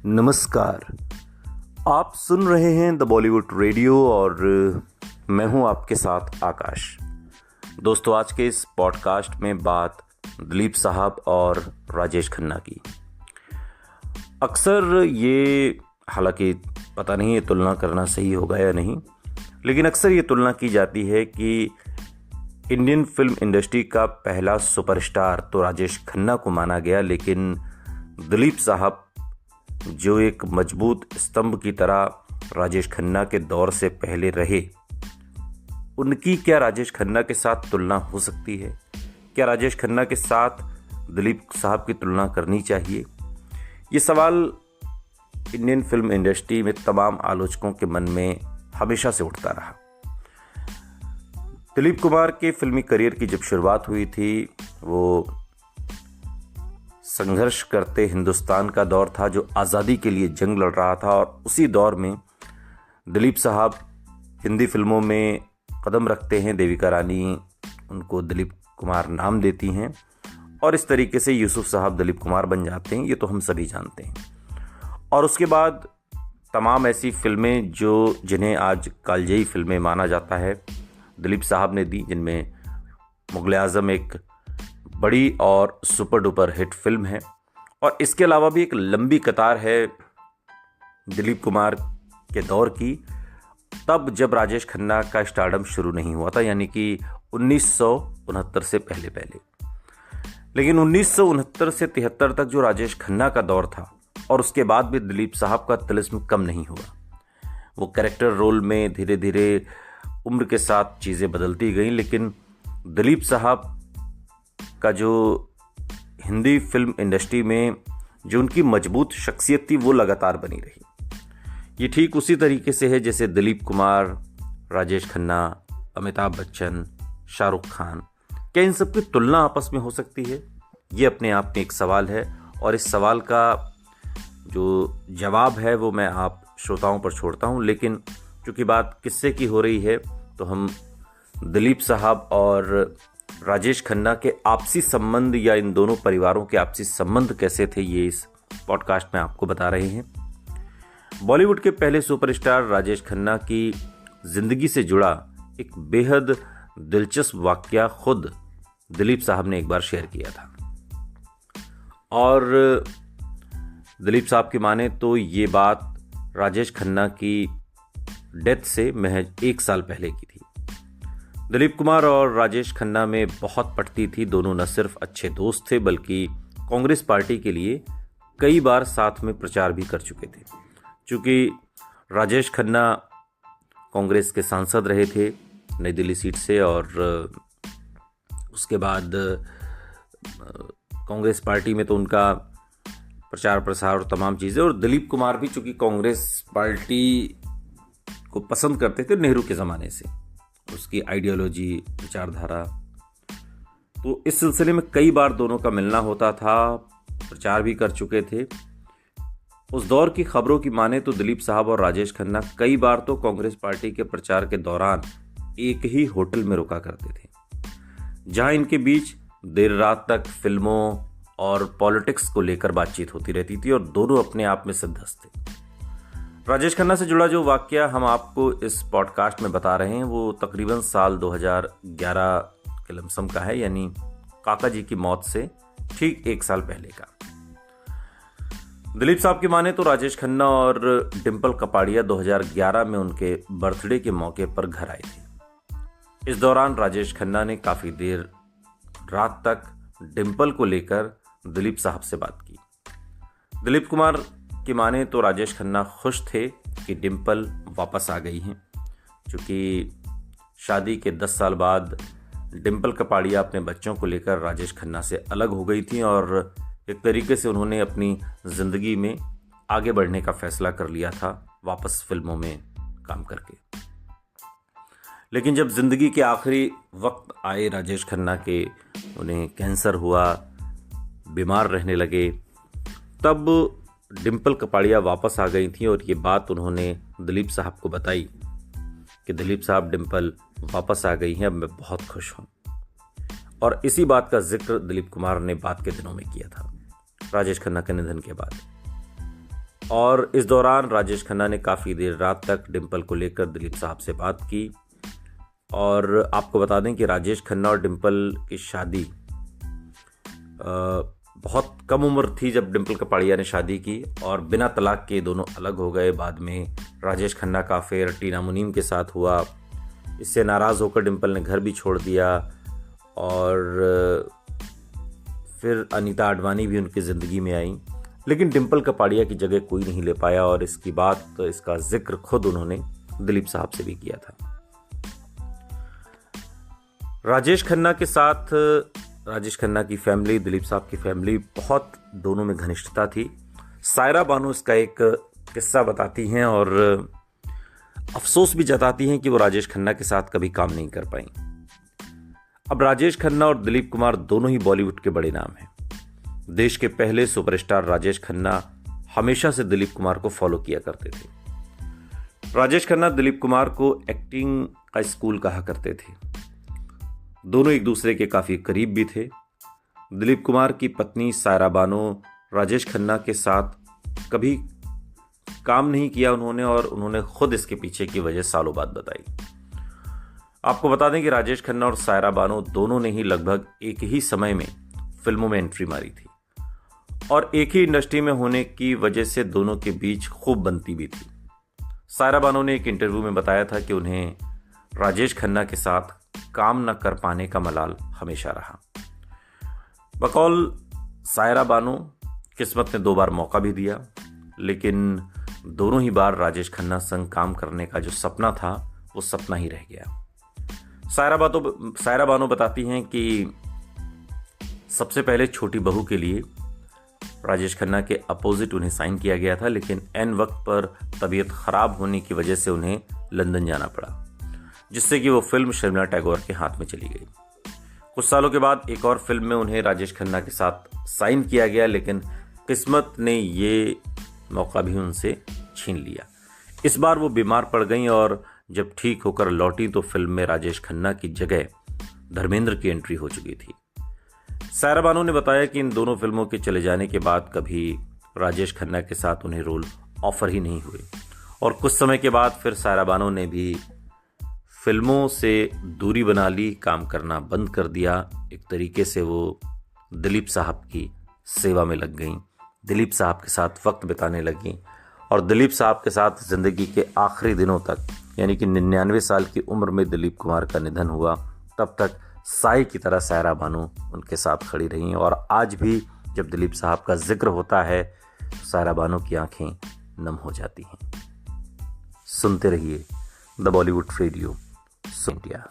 नमस्कार। आप सुन रहे हैं द बॉलीवुड रेडियो और मैं हूं आपके साथ आकाश। दोस्तों, आज के इस पॉडकास्ट में बात दिलीप साहब और राजेश खन्ना की। अक्सर ये, हालांकि पता नहीं ये तुलना करना सही होगा या नहीं, लेकिन अक्सर ये तुलना की जाती है कि इंडियन फिल्म इंडस्ट्री का पहला सुपरस्टार तो राजेश खन्ना को माना गया, लेकिन दिलीप साहब जो एक मजबूत स्तंभ की तरह राजेश खन्ना के दौर से पहले रहे, उनकी क्या राजेश खन्ना के साथ तुलना हो सकती है? क्या राजेश खन्ना के साथ दिलीप साहब की तुलना करनी चाहिए? ये सवाल इंडियन फिल्म इंडस्ट्री में तमाम आलोचकों के मन में हमेशा से उठता रहा। दिलीप कुमार के फिल्मी करियर की जब शुरुआत हुई थी, वो संघर्ष करते हिंदुस्तान का दौर था जो आज़ादी के लिए जंग लड़ रहा था, और उसी दौर में दिलीप साहब हिंदी फिल्मों में कदम रखते हैं। देविका रानी उनको दिलीप कुमार नाम देती हैं और इस तरीके से यूसुफ साहब दिलीप कुमार बन जाते हैं, ये तो हम सभी जानते हैं। और उसके बाद तमाम ऐसी फिल्में जिन्हें आज कालजयी फिल्में माना जाता है, दिलीप साहब ने दी, जिनमें मुग़ल आज़म एक बड़ी और सुपर डुपर हिट फिल्म है। और इसके अलावा भी एक लंबी कतार है दिलीप कुमार के दौर की, तब जब राजेश खन्ना का स्टारडम शुरू नहीं हुआ था, यानी कि 1969 से पहले। लेकिन 1969 से 73 तक जो राजेश खन्ना का दौर था, और उसके बाद भी दिलीप साहब का तिलिस्म कम नहीं हुआ। वो कैरेक्टर रोल में धीरे धीरे उम्र के साथ चीज़ें बदलती गईं, लेकिन दिलीप साहब का जो हिंदी फिल्म इंडस्ट्री में जो उनकी मजबूत शख्सियत थी, वो लगातार बनी रही। ये ठीक उसी तरीके से है जैसे दिलीप कुमार, राजेश खन्ना, अमिताभ बच्चन, शाहरुख खान, क्या इन सब की तुलना आपस में हो सकती है? ये अपने आप में एक सवाल है, और इस सवाल का जो जवाब है वो मैं आप श्रोताओं पर छोड़ता हूँ। लेकिन चूंकि बात किस्से की हो रही है, तो हम दिलीप साहब और राजेश खन्ना के आपसी संबंध, या इन दोनों परिवारों के आपसी संबंध कैसे थे, ये इस पॉडकास्ट में आपको बता रहे हैं। बॉलीवुड के पहले सुपरस्टार राजेश खन्ना की जिंदगी से जुड़ा एक बेहद दिलचस्प वाकया खुद दिलीप साहब ने एक बार शेयर किया था, और दिलीप साहब की माने तो ये बात राजेश खन्ना की डेथ से महज 1 साल पहले की थी। दिलीप कुमार और राजेश खन्ना में बहुत पटती थी। दोनों न सिर्फ अच्छे दोस्त थे, बल्कि कांग्रेस पार्टी के लिए कई बार साथ में प्रचार भी कर चुके थे। चूंकि राजेश खन्ना कांग्रेस के सांसद रहे थे नई दिल्ली सीट से, और उसके बाद कांग्रेस पार्टी में तो उनका प्रचार प्रसार और तमाम चीज़ें, और दिलीप कुमार भी चूंकि कांग्रेस पार्टी को पसंद करते थे नेहरू के ज़माने से, उसकी आइडियोलॉजी, विचारधारा, तो इस सिलसिले में कई बार दोनों का मिलना होता था, प्रचार भी कर चुके थे। उस दौर की खबरों की माने तो दिलीप साहब और राजेश खन्ना कई बार तो कांग्रेस पार्टी के प्रचार के दौरान एक ही होटल में रुका करते थे, जहां इनके बीच देर रात तक फिल्मों और पॉलिटिक्स को लेकर बातचीत होती रहती थी, और दोनों अपने आप में सिद्धहस्त थे। राजेश खन्ना से जुड़ा जो वाकया हम आपको इस पॉडकास्ट में बता रहे हैं, वो तकरीबन साल 2011 के लमसम का है, यानी काका जी की मौत से ठीक 1 साल पहले का। दिलीप साहब की माने तो राजेश खन्ना और डिंपल कपाड़िया 2011 में उनके बर्थडे के मौके पर घर आए थे। इस दौरान राजेश खन्ना ने काफ़ी देर रात तक डिंपल को लेकर दिलीप साहब से बात की। दिलीप कुमार की माने तो राजेश खन्ना खुश थे कि डिंपल वापस आ गई हैं, क्योंकि शादी के 10 साल बाद डिंपल कपाड़िया अपने बच्चों को लेकर राजेश खन्ना से अलग हो गई थी, और एक तरीके से उन्होंने अपनी ज़िंदगी में आगे बढ़ने का फैसला कर लिया था, वापस फिल्मों में काम करके। लेकिन जब ज़िंदगी के आखिरी वक्त आए राजेश खन्ना के, उन्हें कैंसर हुआ, बीमार रहने लगे, तब डिंपल कपाड़िया वापस आ गई थी, और ये बात उन्होंने दिलीप साहब को बताई कि दिलीप साहब, डिंपल वापस आ गई हैं, अब मैं बहुत खुश हूँ। और इसी बात का जिक्र दिलीप कुमार ने बाद के दिनों में किया था, राजेश खन्ना के निधन के बाद। और इस दौरान राजेश खन्ना ने काफ़ी देर रात तक डिम्पल को लेकर दिलीप साहब से बात की। और आपको बता दें कि राजेश खन्ना और डिम्पल की शादी बहुत कम उम्र थी जब डिम्पल कपाड़िया ने शादी की, और बिना तलाक के दोनों अलग हो गए। बाद में राजेश खन्ना का अफेयर टीना मुनीम के साथ हुआ। इससे नाराज़ होकर डिम्पल ने घर भी छोड़ दिया, और फिर अनीता आडवाणी भी उनकी ज़िंदगी में आई। लेकिन डिम्पल कपाड़िया की जगह कोई नहीं ले पाया, और इसका जिक्र खुद उन्होंने दिलीप साहब से भी किया था। राजेश खन्ना की फैमिली, दिलीप साहब की फैमिली, बहुत दोनों में घनिष्ठता थी। सायरा बानो इसका एक किस्सा बताती हैं और अफसोस भी जताती हैं कि वो राजेश खन्ना के साथ कभी काम नहीं कर पाई। अब राजेश खन्ना और दिलीप कुमार दोनों ही बॉलीवुड के बड़े नाम हैं। देश के पहले सुपरस्टार राजेश खन्ना हमेशा से दिलीप कुमार को फॉलो किया करते थे। राजेश खन्ना दिलीप कुमार को एक्टिंग का स्कूल कहा करते थे। दोनों एक दूसरे के काफ़ी करीब भी थे। दिलीप कुमार की पत्नी सायरा बानो राजेश खन्ना के साथ कभी काम नहीं किया और उन्होंने खुद इसके पीछे की वजह सालों बाद बताई। आपको बता दें कि राजेश खन्ना और सायरा बानो दोनों ने ही लगभग एक ही समय में फिल्मों में एंट्री मारी थी, और एक ही इंडस्ट्री में होने की वजह से दोनों के बीच खूब बनती भी थी। सायरा बानो ने एक इंटरव्यू में बताया था कि उन्हें राजेश खन्ना के साथ काम न कर पाने का मलाल हमेशा रहा। बकौल सायरा बानो, किस्मत ने 2 बार मौका भी दिया, लेकिन दोनों ही बार राजेश खन्ना संग काम करने का जो सपना था वो सपना ही रह गया। सायरा बानो बताती हैं कि सबसे पहले छोटी बहू के लिए राजेश खन्ना के अपोजिट उन्हें साइन किया गया था, लेकिन एन वक्त पर तबीयत खराब होने की वजह से उन्हें लंदन जाना पड़ा, जिससे कि वो फिल्म शर्मिला टैगोर के हाथ में चली गई। कुछ सालों के बाद एक और फिल्म में उन्हें राजेश खन्ना के साथ साइन किया गया, लेकिन किस्मत ने ये मौका भी उनसे छीन लिया। इस बार वो बीमार पड़ गई, और जब ठीक होकर लौटी तो फिल्म में राजेश खन्ना की जगह धर्मेंद्र की एंट्री हो चुकी थी। सायरा बानो ने बताया कि इन दोनों फिल्मों के चले जाने के बाद कभी राजेश खन्ना के साथ उन्हें रोल ऑफर ही नहीं हुए, और कुछ समय के बाद फिर सायरा बानो ने भी फिल्मों से दूरी बना ली, काम करना बंद कर दिया। एक तरीके से वो दिलीप साहब की सेवा में लग गईं, दिलीप साहब के साथ वक्त बिताने लगीं, और दिलीप साहब के साथ ज़िंदगी के आखिरी दिनों तक, यानी कि 99 साल की उम्र में दिलीप कुमार का निधन हुआ, तब तक साई की तरह सायरा बानो उनके साथ खड़ी रहीं। और आज भी जब दिलीप साहब का जिक्र होता है तो सायरा बानो की आंखें नम हो जाती हैं। सुनते रहिए द बॉलीवुड रेडियो इंडिया।